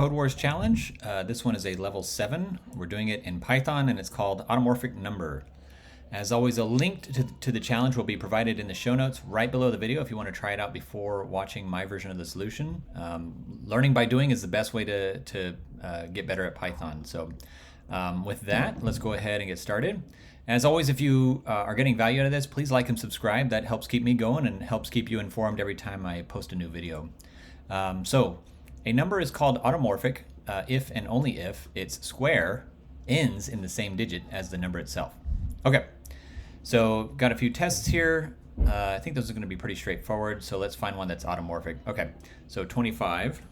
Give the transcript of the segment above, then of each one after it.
Codewars challenge. This one is a level 7. We're doing it in Python and it's called Automorphic Number. As always, a link to the challenge will be provided in the show notes right below the video if you want to try it out before watching my version of the solution. Learning by doing is the best way to get better at Python. So with that, let's go ahead and get started. As always, if you are getting value out of this, please like and subscribe. That helps keep me going and helps keep you informed every time I post a new video. So a number is called automorphic if and only if its square ends in the same digit as the number itself. Okay, so got a few tests here. I think those are going to be pretty straightforward. So let's find one that's automorphic. Okay, so 25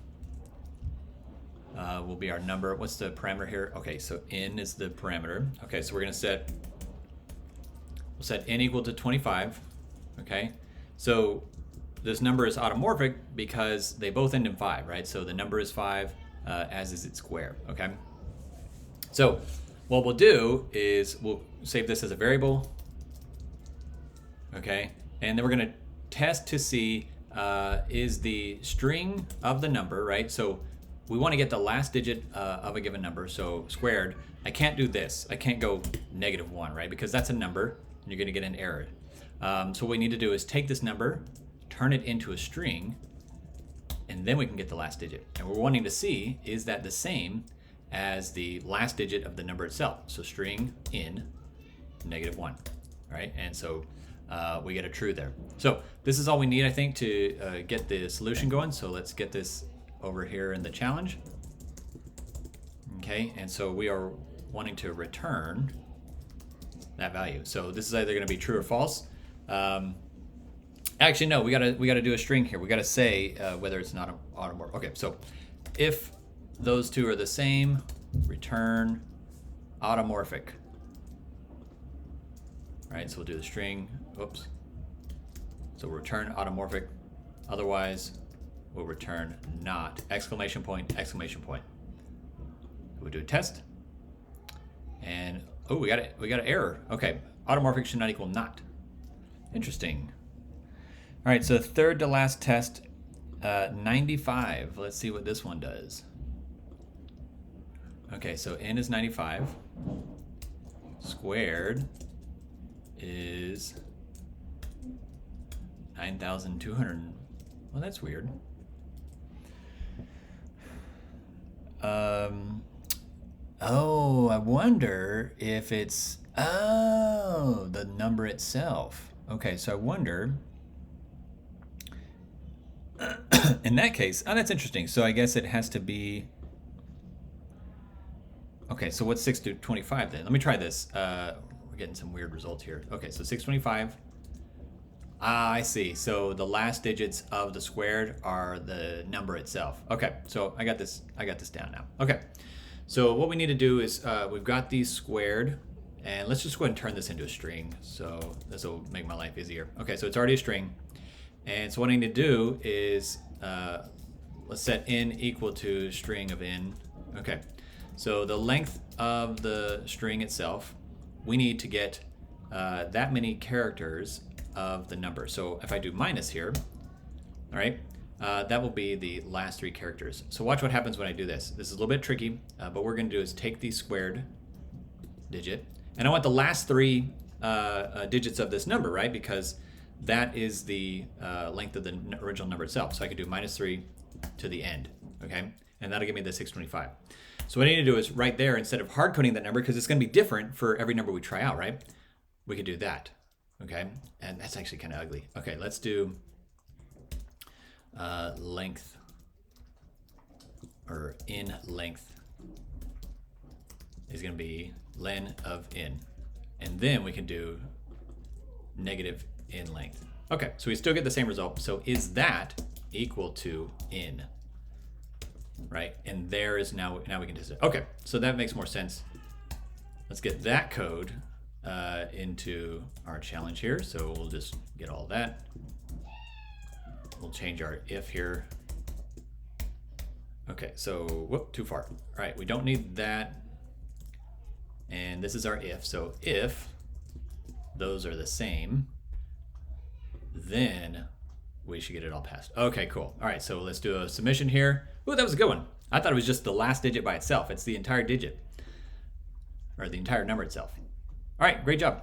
will be our number. What's the parameter here? Okay, so n is the parameter. Okay, so we're going to we'll set n equal to 25. Okay, so this number is automorphic because they both end in 5, right? So the number is 5, as is its square, okay? So what we'll do is we'll save this as a variable, okay? And then we're gonna test to see is the string of the number, right? So we wanna get the last digit of a given number, so squared. I can't do this. I can't go -1, right? Because that's a number and you're gonna get an error. So what we need to do is take this number, turn it into a string, and then we can get the last digit. And we're wanting to see, is that the same as the last digit of the number itself? So string in -1, right? And so we get a true there. So this is all we need, I think, to get the solution going. So let's get this over here in the challenge. Okay, and so we are wanting to return that value. So this is either going to be true or false. Actually, no, we gotta do a string here. We gotta say whether it's not automorphic. Okay, so if those two are the same, return automorphic. Right, so we'll do the string, oops. So we'll return automorphic. Otherwise, we'll return not, exclamation point, exclamation point. We'll do a test. And, oh, we got an error. Okay, automorphic should not equal not. Interesting. All right, so third to last test, 95. Let's see what this one does. Okay, so n is 95. Squared is 9,200. Well, that's weird. Oh, I wonder if it's, the number itself. Okay, so I wonder, in that case, oh, that's interesting. So I guess it has to be, okay, so what's 6 to 25 then? Let me try this. We're getting some weird results here. Okay, so 625. Ah, I see. So the last digits of the squared are the number itself. Okay, so I got this down now. Okay, so what we need to do is we've got these squared, and let's just go ahead and turn this into a string. So this will make my life easier. Okay, so it's already a string. And so what I need to do is, let's set n equal to string of n. Okay, so the length of the string itself, we need to get that many characters of the number. So if I do minus here, all right, that will be the last 3 characters. So watch what happens when I do this. This is a little bit tricky, but what we're gonna do is take the squared digit, and I want the last 3 digits of this number, right? Because that is the length of the original number itself. So I could do -3 to the end, okay? And that'll give me the 625. So what I need to do is right there, instead of hard coding that number, because it's gonna be different for every number we try out, right? We could do that, okay? And that's actually kind of ugly. Okay, let's do length, or in length is gonna be len of n. And then we can do negative in length. Okay, so we still get the same result. So is that equal to n? Right, and there is now we can test it. Okay, so that makes more sense. Let's get that code into our challenge here. So we'll just get all that. We'll change our if here. Okay, so whoop, too far. All right, we don't need that. And this is our if. So if those are the same, then we should get it all passed. Okay, cool. All right, so let's do a submission here. Ooh, that was a good one. I thought it was just the last digit by itself. It's the entire digit, or the entire number itself. All right, great job.